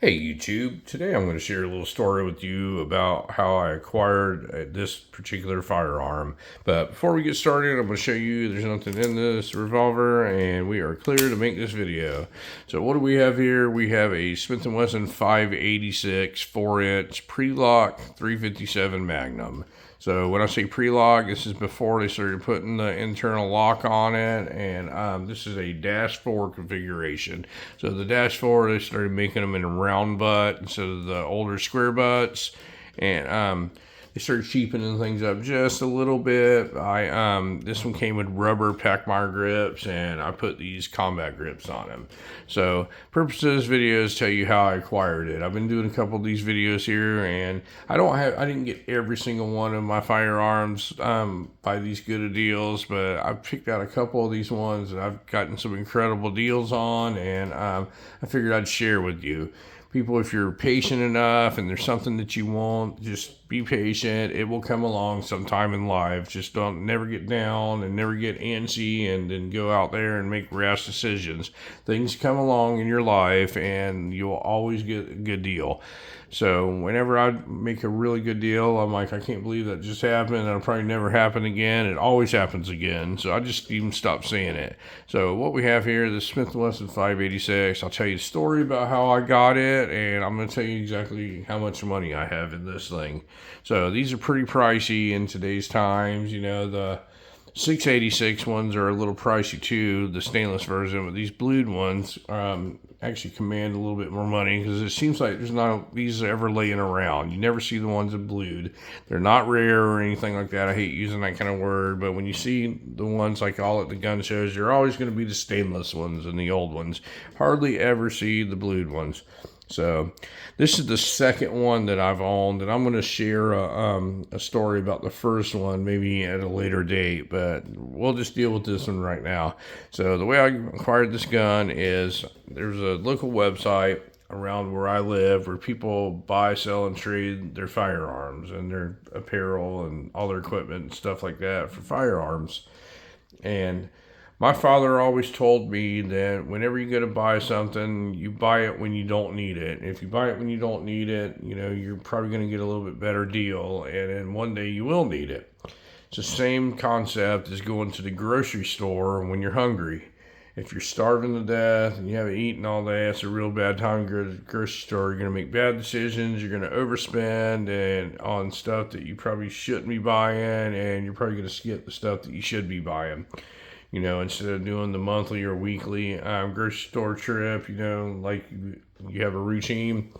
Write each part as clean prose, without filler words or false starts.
Hey YouTube, today I'm going to share a little story with you about how I acquired this particular firearm. But before we get started, I'm going to show you there's nothing in this revolver and we are clear to make this video. So what do we have here? We have a Smith and Wesson 586 4-inch pre-lock 357 Magnum. So when I say pre-lock, this is before they started putting the internal lock on it, and this is a dash 4 configuration. So the dash 4, they started making them in a round butt instead of the older square butts, and they started cheapening things up just a little bit. This one came with rubber Packmeyer grips, and I put these combat grips on them. So purpose of this video is to tell you how I acquired it. I've been doing a couple of these videos here, and I didn't get every single one of my firearms by these good of deals, but I picked out a couple of these ones that I've gotten some incredible deals on, and I figured I'd share with you. People, if you're patient enough and there's something that you want, just be patient. It will come along sometime in life. Just don't never get down and never get antsy and then go out there and make rash decisions. Things come along in your life and you'll always get a good deal. So whenever I make a really good deal, I'm like, I can't believe that just happened. That'll probably never happen again. It always happens again. So I just even stopped saying it. So what we have here, the Smith and Wesson 586. I'll tell you the story about how I got it, and I'm going to tell you exactly how much money I have in this thing. So these are pretty pricey in today's times. You know, the 686 ones are a little pricey too, the stainless version, but these blued ones actually command a little bit more money because it seems like there's not these ever laying around. You never see the ones in blued. They're not rare or anything like that. I hate using that kind of word, but when you see the ones like all at the gun shows, you're always going to be the stainless ones and the old ones. Hardly ever see the blued ones. So this is the second one that I've owned, and I'm going to share a story about the first one maybe at a later date, but we'll just deal with this one right now. So the way I acquired this gun is there's a local website around where I live where people buy, sell, and trade their firearms and their apparel and all their equipment and stuff like that for firearms. And my father always told me that whenever you go to buy something, you buy it when you don't need it. If you buy it when you don't need it, you know, you're probably going to get a little bit better deal, and then one day you will need it. It's the same concept as going to the grocery store when you're hungry. If you're starving to death and you haven't eaten all day, it's a real bad time to go to the grocery store. You're going to make bad decisions. You're going to overspend and on stuff that you probably shouldn't be buying, and you're probably going to skip the stuff that you should be buying. You know, instead of doing the monthly or weekly grocery store trip, you know, like you have a routine,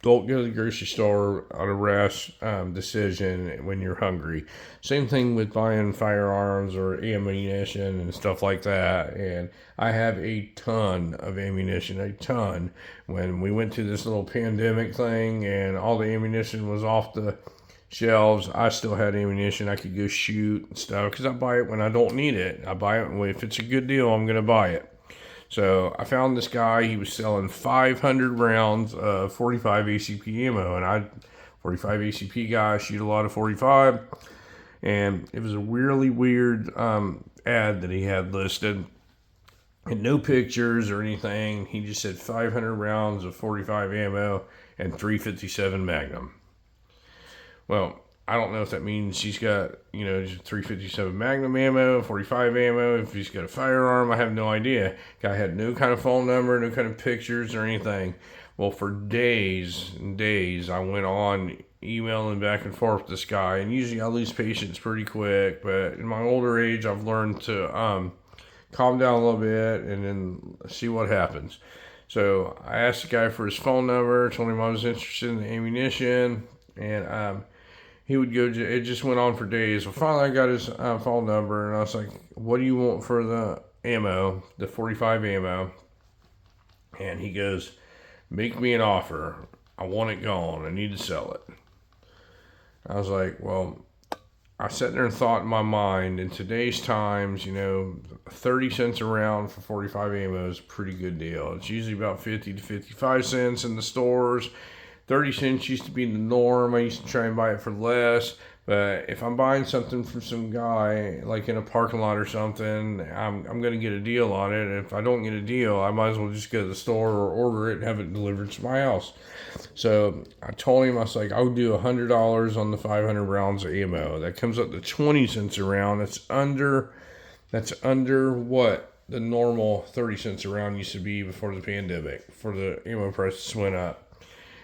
don't go to the grocery store on a rash decision when you're hungry. Same thing with buying firearms or ammunition and stuff like that. And I have a ton of ammunition, a ton. When we went to this little pandemic thing and all the ammunition was off the shelves, I still had ammunition. I could go shoot and stuff because I buy it when I don't need it. I buy it if it's a good deal, I'm going to buy it. So I found this guy. He was selling 500 rounds of 45 ACP ammo, and 45 ACP guy, shoot a lot of 45. And it was a really weird ad that he had listed. And no pictures or anything. He just said 500 rounds of 45 ammo and 357 Magnum. Well, I don't know if that means he's got, you know, 357 Magnum ammo, 45 ammo, if he's got a firearm. I have no idea. Guy had no kind of phone number, no kind of pictures or anything. Well, for days and days, I went on emailing back and forth with this guy, and usually I lose patience pretty quick, but in my older age, I've learned to calm down a little bit and then see what happens. So I asked the guy for his phone number, told him I was interested in the ammunition, and he would go, it just went on for days. Well, finally I got his phone number, and I was like, what do you want for the ammo, the 45 ammo? And he goes, make me an offer. I want it gone. I need to sell it. I was like, well, I sat there and thought in my mind, in today's times, you know, 30 cents a round for 45 ammo is a pretty good deal. It's usually about 50 to 55 cents in the stores. 30 cents used to be the norm. I used to try and buy it for less. But if I'm buying something from some guy, like in a parking lot or something, I'm going to get a deal on it. And if I don't get a deal, I might as well just go to the store or order it and have it delivered to my house. So I told him, I was like, I'll do $100 on the 500 rounds of ammo. That comes up to 20 cents a round. That's under what the normal 30 cents a round used to be before the pandemic, before the ammo prices went up.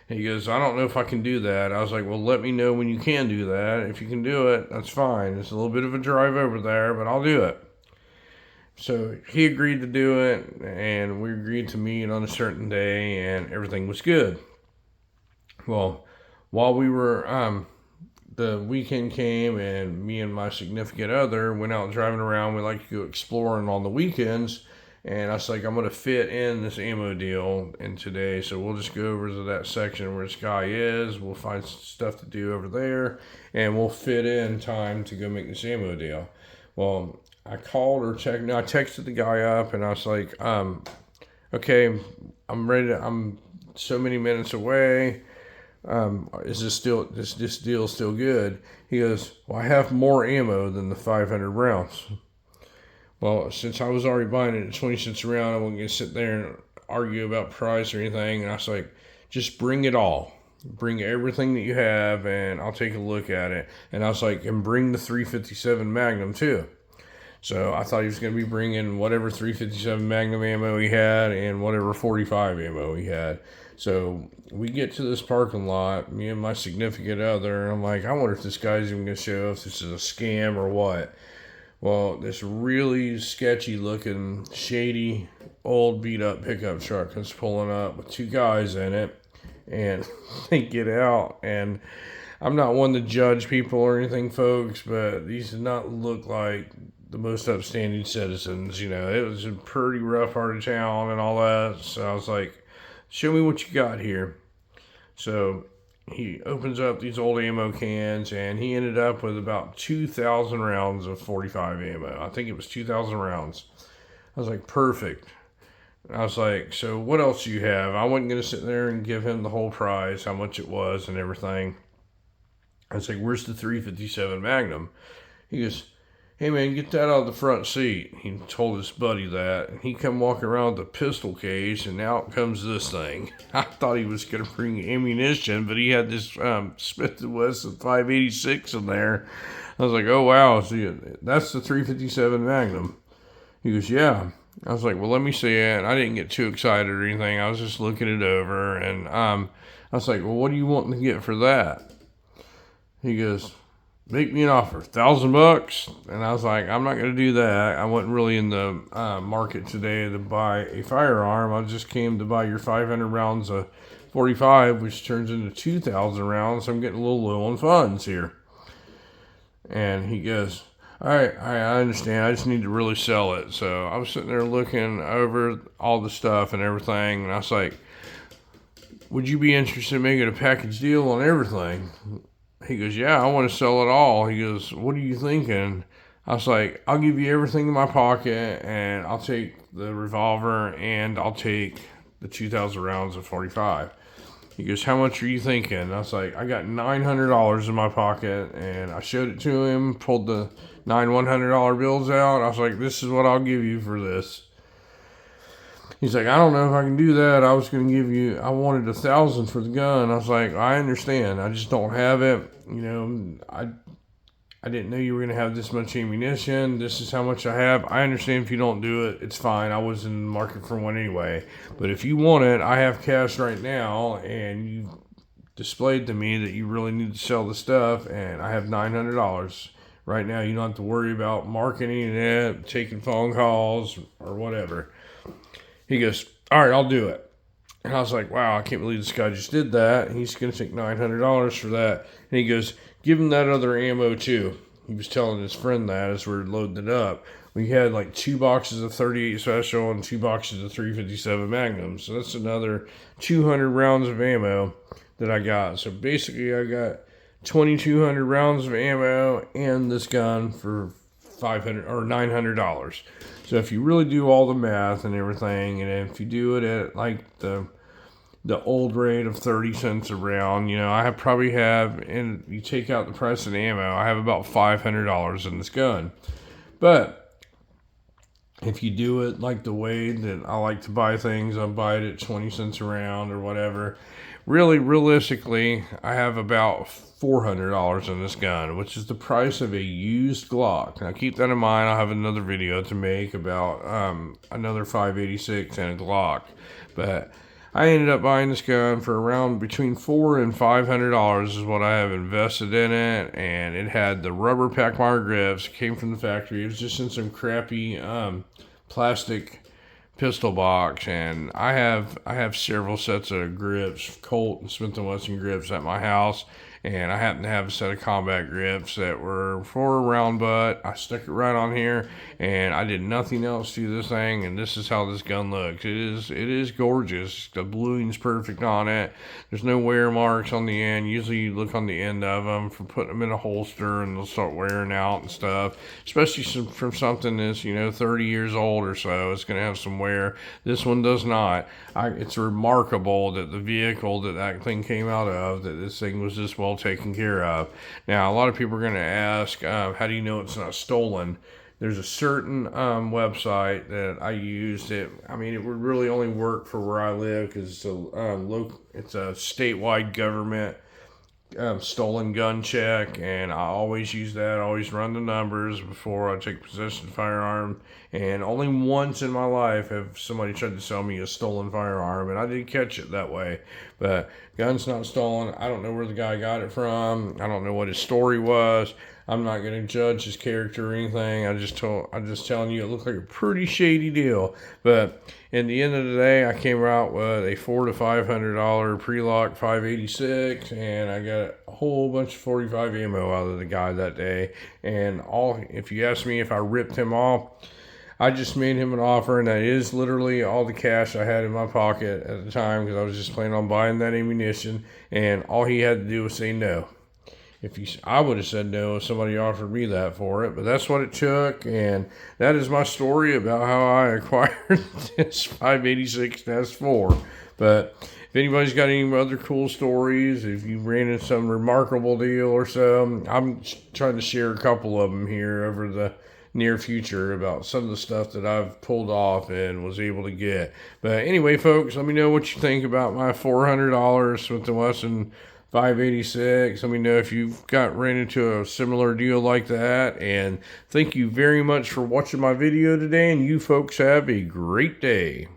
He goes, I don't know if I can do that. I was like, well, let me know when you can do that. If you can do it, that's fine. It's a little bit of a drive over there, but I'll do it. So he agreed to do it, and we agreed to meet on a certain day, and everything was good. Well, while we were, the weekend came, and me and my significant other went out driving around. We like to go exploring on the weekends. And I was like, I'm going to fit in this ammo deal in today. So we'll just go over to that section where this guy is. We'll find stuff to do over there. And we'll fit in time to go make this ammo deal. Well, I called or checked. No, I texted the guy up and I was like, okay, I'm ready. I'm so many minutes away. Is this deal still good? He goes, well, I have more ammo than the 500 rounds. Well, since I was already buying it at 20 cents a round, I wasn't going to sit there and argue about price or anything. And I was like, just bring it all. Bring everything that you have, and I'll take a look at it. And I was like, and bring the 357 Magnum too. So I thought he was going to be bringing whatever 357 Magnum ammo he had and whatever 45 ammo he had. So we get to this parking lot, me and my significant other, and I'm like, I wonder if this guy's even going to show if this is a scam or what. Well, this really sketchy looking, shady, old beat up pickup truck is pulling up with two guys in it, and they get out. And I'm not one to judge people or anything, folks, but these did not look like the most upstanding citizens. You know, it was a pretty rough part of town and all that. So I was like, show me what you got here. So he opens up these old ammo cans, and he ended up with about 2,000 rounds of 45 ammo. I think it was 2,000 rounds. I was like, perfect. I was like, so what else do you have? I wasn't going to sit there and give him the whole price, how much it was and everything. I was like, where's the 357 Magnum? He goes, hey man, get that out of the front seat. He told his buddy that, and he come walking around with a pistol case, and out comes this thing. I thought he was going to bring ammunition, but he had this Smith and Wesson 586 in there. I was like, oh wow, so that's the 357 Magnum. He goes, yeah. I was like, well, let me see it. And I didn't get too excited or anything. I was just looking it over, and I was like, well, what do you want to get for that? He goes, make me an offer, $1,000. And I was like, I'm not going to do that. I wasn't really in the market today to buy a firearm. I just came to buy your 500 rounds of 45, which turns into 2,000 rounds. So I'm getting a little low on funds here. And he goes, all right, I understand. I just need to really sell it. So I was sitting there looking over all the stuff and everything. And I was like, would you be interested in making a package deal on everything? He goes, yeah, I want to sell it all. He goes, what are you thinking? I was like, I'll give you everything in my pocket, and I'll take the revolver, and I'll take the 2,000 rounds of 45. He goes, how much are you thinking? I was like, I got $900 in my pocket, and I showed it to him, pulled the 9 $100 bills out. I was like, this is what I'll give you for this. He's like, I don't know if I can do that. I was going to give you, I wanted $1,000 for the gun. I was like, I understand. I just don't have it. You know, I didn't know you were going to have this much ammunition. This is how much I have. I understand if you don't do it. It's fine. I was in the market for one anyway. But if you want it, I have cash right now. And you displayed to me that you really need to sell the stuff. And I have $900 right now. You don't have to worry about marketing it, taking phone calls, or whatever. He goes, all right, I'll do it. And I was like, wow, I can't believe this guy just did that. And he's going to take $900 for that. And he goes, give him that other ammo too. He was telling his friend that as we're loading it up. We had like 2 boxes of 38 Special and 2 boxes of 357 Magnum. So that's another 200 rounds of ammo that I got. So basically I got 2,200 rounds of ammo and this gun for $500 or $900. So if you really do all the math and everything, and if you do it at like the the old rate of 30 cents a round. You know, probably have, and you take out the price of the ammo, I have about $500 in this gun. But if you do it like the way that I like to buy things, I buy it at 20 cents a round or whatever. Really, realistically, I have about $400 in this gun, which is the price of a used Glock. Now, keep that in mind. I'll have another video to make about another 5.86 and a Glock. But I ended up buying this gun for around between $400 and $500 is what I have invested in it, and it had the rubber Pacmar grips. It came from the factory. It was just in some crappy plastic pistol box, and I have several sets of grips, Colt and Smith and Wesson grips at my house, and I happen to have a set of combat grips that were for a round butt. I stuck it right on here, and I did nothing else to this thing, and this is how this gun looks. It is gorgeous. The bluing's perfect on it. There's no wear marks on the end. Usually you look on the end of them for putting them in a holster, and they'll start wearing out and stuff, especially from something that's 30 years old or so. It's going to have some wear. This one does not. It's remarkable that the vehicle that thing came out of, that this thing was this well taken care of. Now, a lot of people are going to ask, how do you know it's not stolen? There's a certain website that I used. It would really only work for where I live because it's a statewide government stolen gun check, and I always use that. I always run the numbers before I take possession of the firearm, and only once in my life have somebody tried to sell me a stolen firearm, and I did catch it that way. But gun's not stolen. I don't know where the guy got it from. I don't know what his story was. I'm not going to judge his character or anything. I'm just telling you it looked like a pretty shady deal. But in the end of the day, I came out with a $400 to $500 pre-lock 5.86, and I got a whole bunch of 45 ammo out of the guy that day. And if you ask me if I ripped him off, I just made him an offer, and that is literally all the cash I had in my pocket at the time, because I was just planning on buying that ammunition, and all he had to do was say no. I would have said no if somebody offered me that for it, but that's what it took, and that is my story about how I acquired this 5.86-4. But if anybody's got any other cool stories, if you ran into some remarkable deal or so, I'm trying to share a couple of them here over the near future about some of the stuff that I've pulled off and was able to get. But anyway, folks, let me know what you think about my $400 Smith and Wesson 5.86. Let me know if you've ran into a similar deal like that. And thank you very much for watching my video today. And you folks have a great day.